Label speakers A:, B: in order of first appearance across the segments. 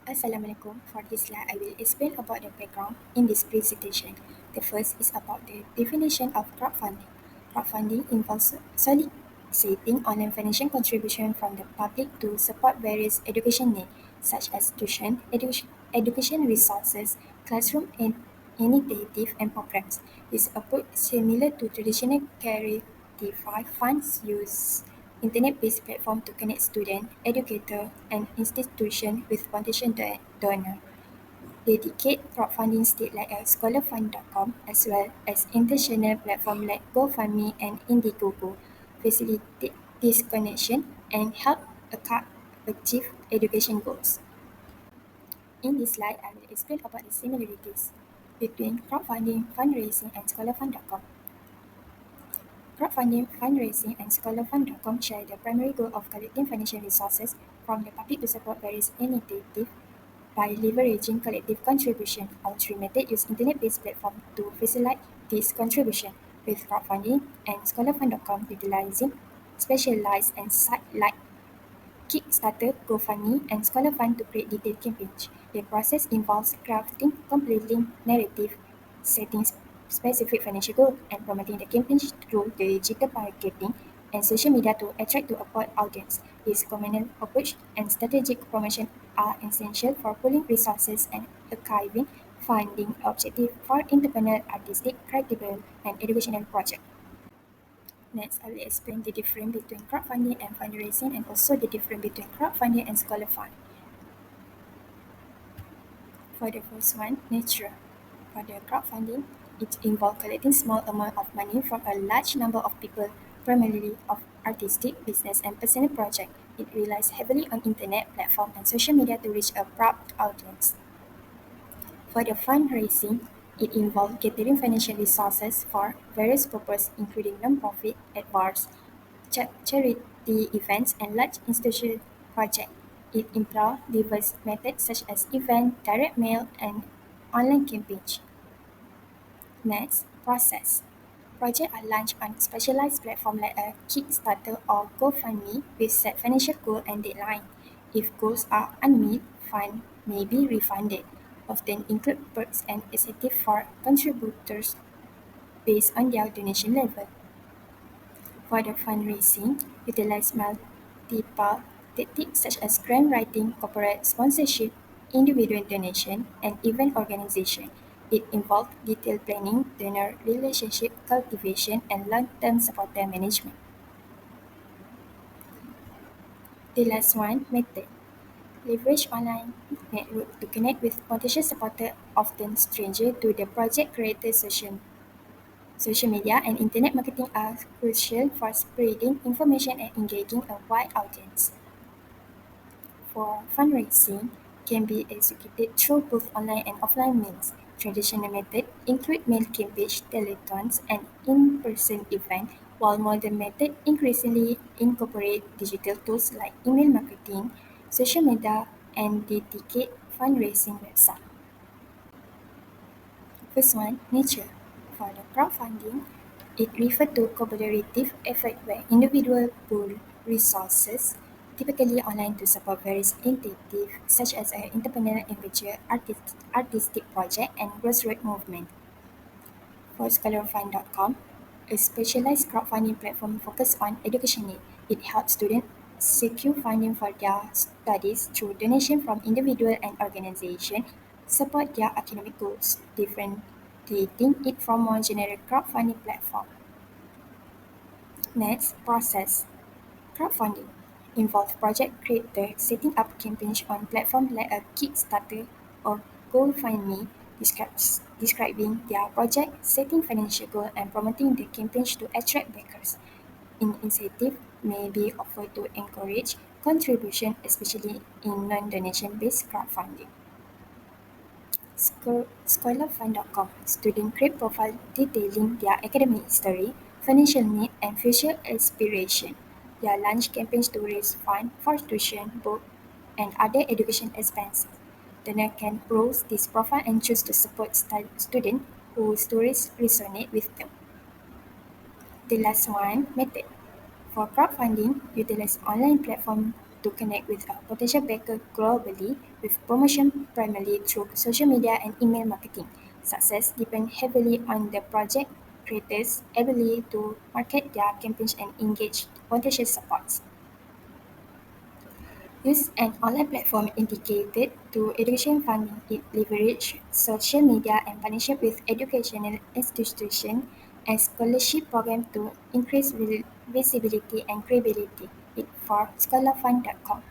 A: Assalamualaikum. For this slide, I will explain about the background in this presentation. The first is about the definition of crowdfunding. Crowdfunding involves soliciting online financial contribution from the public to support various education needs, such as tuition, education resources, classroom and initiative and programs. This approach is similar to traditional charity funds used internet-based platform to connect students, educators, and institutions with potential donors. Dedicate crowdfunding sites like scholarfund.com as well as international platforms like GoFundMe and Indiegogo facilitate this connection and help achieve education goals. In this slide, I will explain about the similarities between crowdfunding, fundraising, and scholarfund.com. Crowdfunding, fundraising, and scholarfund.com share the primary goal of collecting financial resources from the public to support various initiatives by leveraging collective contribution. All three methods use internet-based platforms to facilitate this contribution, with crowdfunding and scholarfund.com utilizing specialized and sites like Kickstarter, GoFundMe, and ScholarFund to create detailed campaigns. The process involves crafting compelling narrative, setting specific financial goals, and promoting the campaign through digital marketing and social media to attract to a broad audience. This combined approach and strategic promotion are essential for pooling resources and archiving funding objectives for independent, artistic, credible, and educational projects. Next, I will explain the difference between crowdfunding and fundraising and also the difference between crowdfunding and scholar fund. For the first one, nature. For the crowdfunding, it involves collecting small amount of money from a large number of people, primarily of artistic, business, and personal projects. It relies heavily on internet platform and social media to reach a broad audience. For the fundraising, it involves gathering financial resources for various purposes, including non-profit, awards, charity events, and large institutional projects. It employs diverse methods such as event, direct mail, and online campaigns. Next, process. Projects are launched on specialized platforms like a Kickstarter or GoFundMe with set financial goals and deadline. If goals are unmet, funds may be refunded, often include perks and incentives for contributors based on their donation level. For the fundraising, utilize multiple tactics such as grant writing, corporate sponsorship, individual donation, and event organization. It involves detailed planning, donor relationship cultivation, and long-term supporter management. The last one, method. Leverage online network to connect with potential supporters, often strangers to the project creators social media and internet marketing are crucial for spreading information and engaging a wide audience. For fundraising, can be executed through both online and offline means. Traditional methods include mail campaigns, telethons, and in-person events, while modern methods increasingly incorporate digital tools like email marketing, social media, and dedicated fundraising websites. First one, nature. For the crowdfunding, it refers to collaborative effort where individuals pool resources, typically online to support various initiatives such as an entrepreneurial adventure, artistic project, and grassroots movement. For scholarfund.com, a specialized crowdfunding platform focused on education needs. It helps students secure funding for their studies through donation from individuals and organizations, support their academic goals, differentiating it from more general crowdfunding platform. Next, process. Crowdfunding involves project creators setting up campaigns on platforms like a Kickstarter or GoFundMe, describing their project, setting financial goals, and promoting the campaigns to attract backers. An incentive may be offered to encourage contribution, especially in non-donation based crowdfunding. Scholarfund.com student create profile detailing their academic history, financial need, and future aspiration. They launch campaigns to raise funds for tuition, book, and other education expenses. Donors can browse this profile and choose to support students whose stories resonate with them. The last one, method. For crowdfunding, utilize online platform to connect with a potential backer globally with promotion primarily through social media and email marketing. Success depends heavily on the project creators' ability to market their campaigns and engage potential supports. Use an online platform dedicated to education funding. It leverages social media and partnership with educational institutions and scholarship programs to increase visibility and credibility. It for scholarfund.com.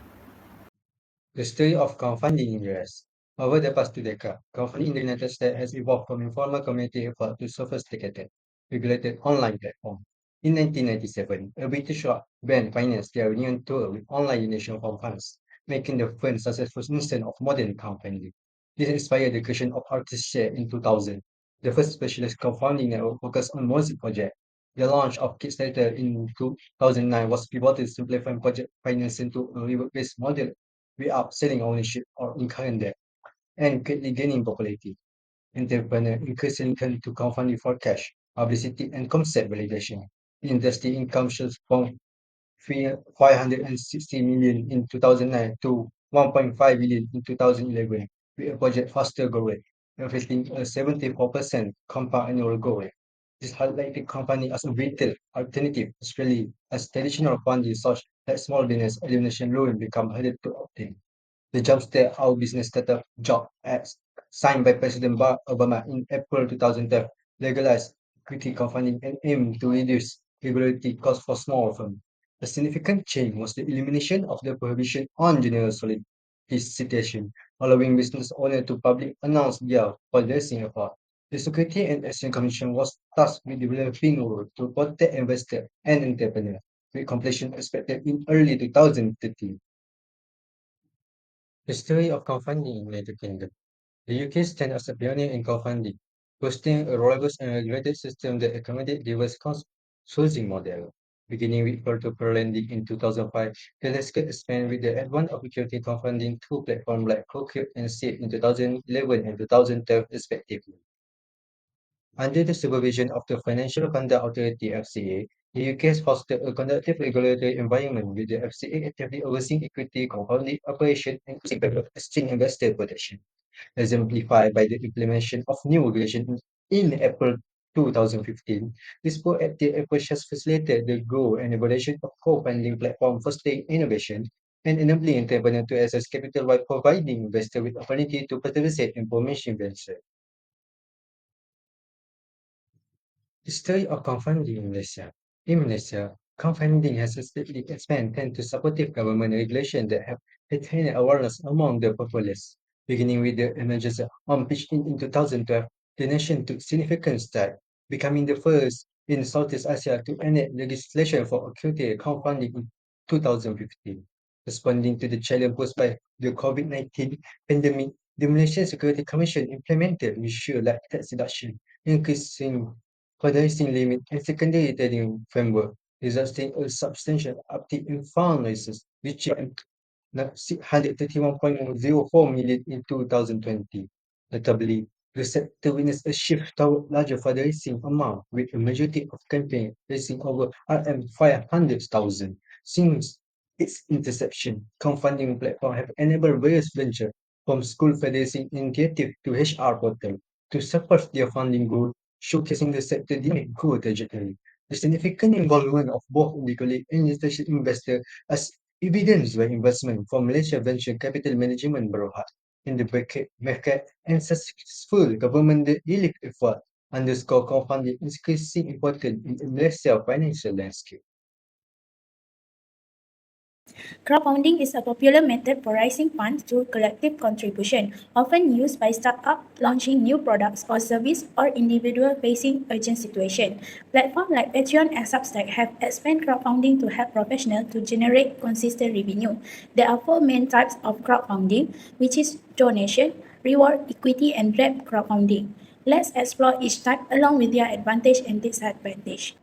B: The story of crowdfunding in the US. Over the past 2 decades, crowdfunding in the United States has evolved from informal community effort to sophisticated, regulated online platform. In 1997, a British rock band financed their reunion tour with online donation from funds, making the first successful instance of modern crowdfunding. This inspired the creation of ARTISTShare in 2000, the first specialist crowdfunding network focused on music projects. The launch of Kickstarter in 2009 was pivotal to simplifying project financing to a reward-based model without selling ownership or incurring debt, and quickly gaining popularity. Entrepreneurs increasingly turn to crowdfunding for cash, publicity, and concept validation. Industry income shows from 560 million in 2009 to 1.5 billion in 2011, with a project faster growth rate, reflecting a 74% compound annual growth rate. This highlighted company as a vital alternative, especially as traditional funding such as small business elimination loan become harder to obtain. The Jumpstart Our Business Startup Job Act, signed by President Barack Obama in April 2012, legalized equity crowdfunding and aimed to reduce regulatory costs for small firms. A significant change was the elimination of the prohibition on general solicitation, allowing business owners to publicly announce their fundraising effort. The Security and Exchange Commission was tasked with developing rules to protect investors and entrepreneurs, with completion expected in early 2030. The story of crowdfunding in the United Kingdom. The UK stands as a pioneer in crowdfunding, boasting a robust and regulated system that accommodates diverse sourcing models. Beginning with peer-to-peer lending in 2005, the landscape expanded with the advent of equity crowdfunding through platforms like Procure and Seed in 2011 and 2012 respectively. Under the supervision of the Financial Conduct Authority (FCA), the UK has fostered a conducive regulatory environment with the FCA actively overseeing equity compounding operation and exchange investor protection, exemplified by the implementation of new regulations in April 2015. This proactive approach has facilitated the growth and evolution of co-funding platforms fostering innovation and enabling entrepreneurs to access capital while providing investors with opportunity to participate in formation ventures. History of crowdfunding in Malaysia. In Malaysia, crowdfunding has steadily expanded thanks to supportive government regulation that have attained awareness among the populace. Beginning with the emergence of pitch in 2012, the nation took significant steps, becoming the first in Southeast Asia to enact legislation for equity crowdfunding in 2015. Responding to the challenge posed by the COVID-19 pandemic, the Malaysian Security Commission implemented measures like tax deduction, increasing fundraising limit and secondary trading framework, resulting in a substantial uptick in fundraisers, reaching 631.04 million in 2020. Notably, the sector witnessed a shift toward larger fundraising amount, with a majority of campaigns raising over RM 500,000. Since its inception, crowdfunding platforms have enabled various ventures, from school fundraising initiative to HR portal, to support their funding growth, showcasing the sector's dynamic growth trajectory. The significant involvement of both individual and institutional investors as evidenced by investment from Malaysia Venture Capital Management Berhad in the market and successful government relief effort underscore crowdfunding increasing important in Malaysia financial landscape.
C: Crowdfunding is a popular method for raising funds through collective contribution, often used by startups launching new products or services or individuals facing urgent situations. Platforms like Patreon and Substack have expanded crowdfunding to help professionals to generate consistent revenue. There are four main types of crowdfunding, which is donation, reward, equity, and debt crowdfunding. Let's explore each type along with their advantage and disadvantage.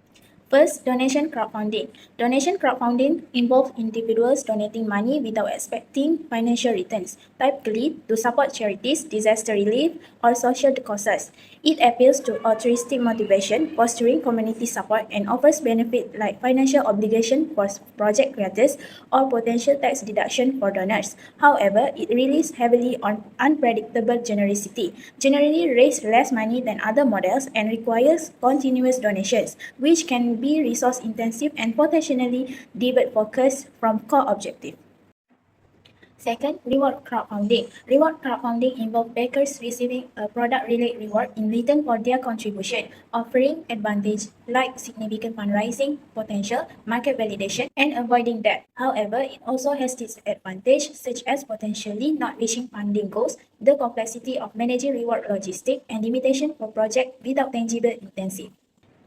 C: First, donation crowdfunding. Donation crowdfunding involves individuals donating money without expecting financial returns, typically to support charities, disaster relief, or social causes. It appeals to altruistic motivation, fostering community support, and offers benefits like financial obligation for project creators or potential tax deduction for donors. However, it relies heavily on unpredictable generosity, generally raises less money than other models, and requires continuous donations, which can be resource intensive and potentially divert focus from core objective. Second, reward crowdfunding. Reward crowdfunding involves backers receiving a product-related reward in return for their contribution, offering advantage like significant fundraising potential, market validation, and avoiding debt. However, it also has disadvantages such as potentially not reaching funding goals, the complexity of managing reward logistics, and limitation for projects without tangible incentive.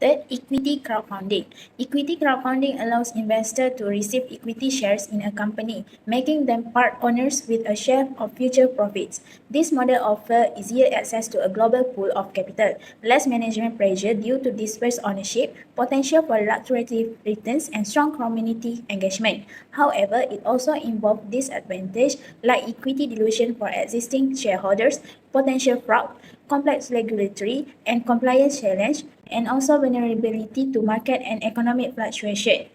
C: Third, equity crowdfunding. Equity crowdfunding allows investors to receive equity shares in a company, making them part owners with a share of future profits. This model offers easier access to a global pool of capital, less management pressure due to dispersed ownership, potential for lucrative returns, and strong community engagement. However, it also involves disadvantages like equity dilution for existing shareholders, potential fraud, complex regulatory and compliance challenge, and also vulnerability to market and economic fluctuation.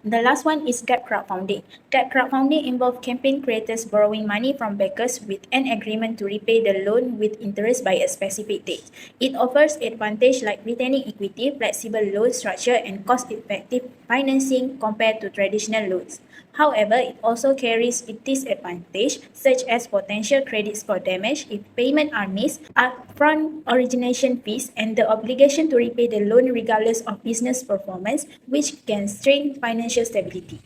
C: The last one is debt crowdfunding. Debt crowdfunding involves campaign creators borrowing money from backers with an agreement to repay the loan with interest by a specific date. It offers advantages like retaining equity, flexible loan structure, and cost-effective financing compared to traditional loans. However, it also carries a disadvantage such as potential credit score damage if payments are missed, upfront origination fees, and the obligation to repay the loan regardless of business performance, which can strain financial stability.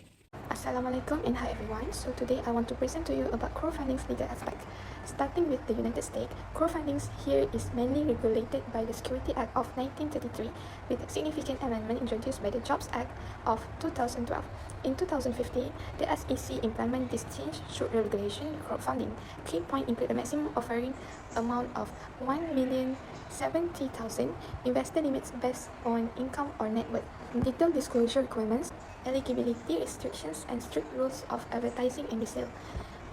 D: Assalamualaikum and hi everyone. So today I want to present to you about crowdfunding's legal aspect. Starting with the United States, crowdfunding here is mainly regulated by the Security Act of 1933 with a significant amendment introduced by the Jobs Act of 2012. In 2015, the SEC implemented this change through regulation crowdfunding. Key points include a maximum offering amount of 1,070,000, investor limits based on income or net worth, detailed disclosure requirements, eligibility restrictions, and strict rules of advertising and resale.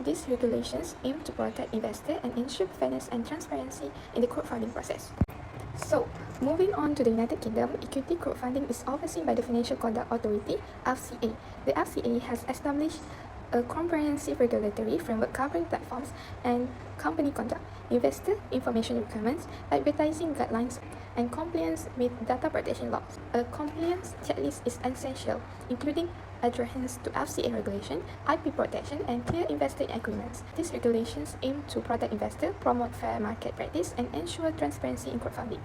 D: These regulations aim to protect investors and ensure fairness and transparency in the crowdfunding process. So, moving on to the United Kingdom, equity crowdfunding is overseen by the Financial Conduct Authority, FCA. The FCA has established a comprehensive regulatory framework covering platforms and company conduct, investor information requirements, advertising guidelines, and compliance with data protection laws. A compliance checklist is essential, including adherence to FCA regulation, IP protection, and clear investor agreements. These regulations aim to protect investors, promote fair market practice, and ensure transparency in crowdfunding.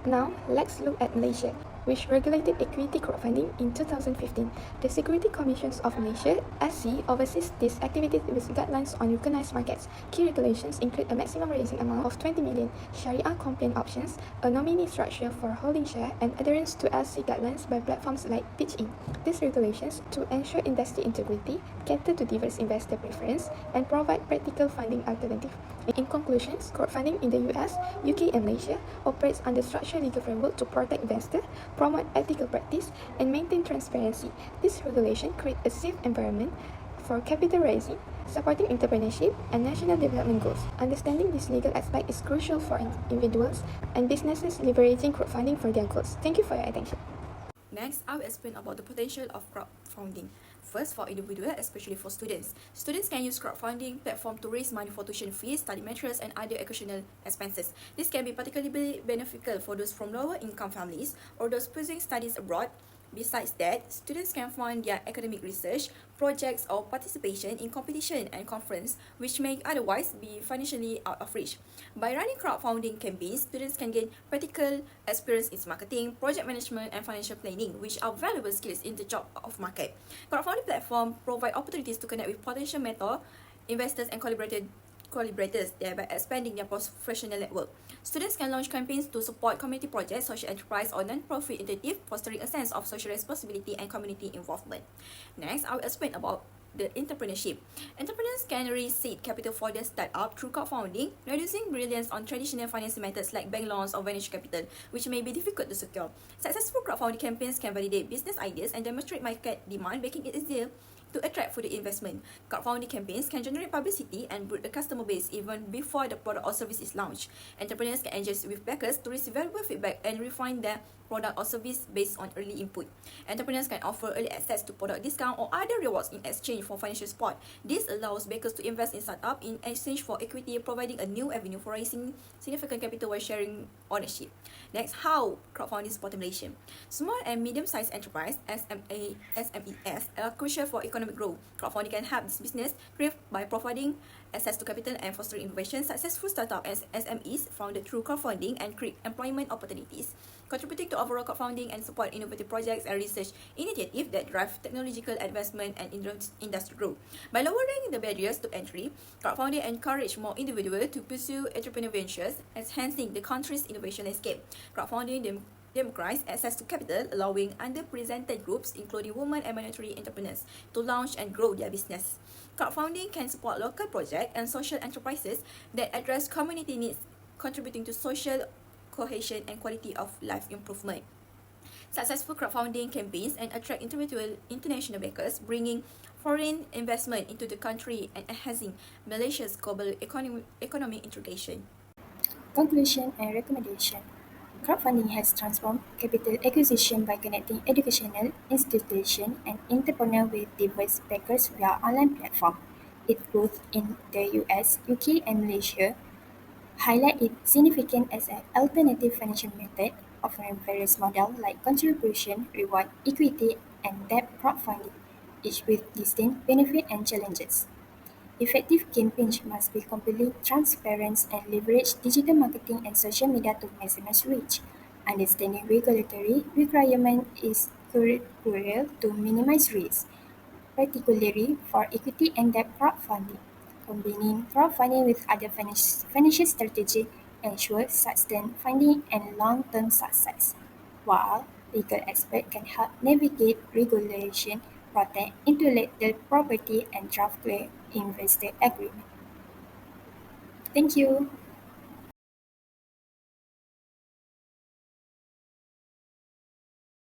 D: Now, let's look at Malaysia, which regulated equity crowdfunding in 2015. The Security Commission of Malaysia, SC, oversees these activities with guidelines on recognized markets. Key regulations include a maximum raising amount of 20 million, Sharia-compliant options, a nominee structure for holding share, and adherence to SC guidelines by platforms like Pitch Inc. These regulations, to ensure industry integrity, cater to diverse investor preference, and provide practical funding alternatives. In conclusion, crowdfunding in the US, UK, and Malaysia operates under structured legal framework to protect investors, promote ethical practice, and maintain transparency. This regulation creates a safe environment for capital raising, supporting entrepreneurship, and national development goals. Understanding this legal aspect is crucial for individuals and businesses leveraging crowdfunding for their goals. Thank you for your attention.
E: Next, I will explain about the potential of crowdfunding. First, for individuals, especially for students. Students can use crowdfunding platform to raise money for tuition fees, study materials, and other educational expenses. This can be particularly beneficial for those from lower income families or those pursuing studies abroad. Besides that, students can fund their academic research, projects, or participation in competition and conference, which may otherwise be financially out of reach. By running crowdfunding campaigns, students can gain practical experience in marketing, project management, and financial planning, which are valuable skills in the job of market. Crowdfunding platforms provide opportunities to connect with potential mentor, investors, and collaborators, thereby expanding their professional network. Students can launch campaigns to support community projects, social enterprise, or non-profit initiatives, fostering a sense of social responsibility and community involvement. Next, I will explain about the entrepreneurship. Entrepreneurs can raise seed capital for their startup through crowdfunding, reducing reliance on traditional financing methods like bank loans or venture capital, which may be difficult to secure. Successful crowdfunding campaigns can validate business ideas and demonstrate market demand, making it easier to attract further investment. Crowdfunding campaigns can generate publicity and build a customer base even before the product or service is launched. Entrepreneurs can engage with backers to receive valuable feedback and refine their product or service based on early input. Entrepreneurs can offer early access to product discount or other rewards in exchange for financial support. This allows backers to invest in startup in exchange for equity, providing a new avenue for raising significant capital while sharing ownership. Next, how crowdfunding support Malaysia. Small and medium-sized enterprise (SMEs) are crucial for economic growth. Crowdfunding can help this business thrive by providing access to capital and fostering innovation. Successful startup SMEs founded through crowdfunding and create employment opportunities, contributing to overall crowdfunding and support innovative projects and research initiatives that drive technological advancement and industry growth. By lowering the barriers to entry, crowdfunding encourages more individuals to pursue entrepreneurial ventures, enhancing the country's innovation landscape. Crowdfunding democratize access to capital, allowing underrepresented groups, including women and minority entrepreneurs, to launch and grow their business. Crowdfunding can support local projects and social enterprises that address community needs, contributing to social cohesion and quality of life improvement. Successful crowdfunding campaigns and attract individual international backers, bringing foreign investment into the country and enhancing Malaysia's global economic integration.
A: Conclusion and recommendation. Crowdfunding has transformed capital acquisition by connecting educational institutions and entrepreneurs with diverse backers via online platforms. Its growth in the US, UK, and Malaysia highlight its significance as an alternative financial method, offering various models like contribution, reward, equity, and debt crowdfunding, each with distinct benefits and challenges. Effective campaigns must be completely transparent and leverage digital marketing and social media to maximize reach. Understanding regulatory requirements is crucial to minimize risk, particularly for equity and debt crowdfunding. Combining crowdfunding with other financial strategies ensures sustained funding and long-term success, while legal experts can help navigate regulation, protect intellectual property, and draft clear investor agreements. Thank you.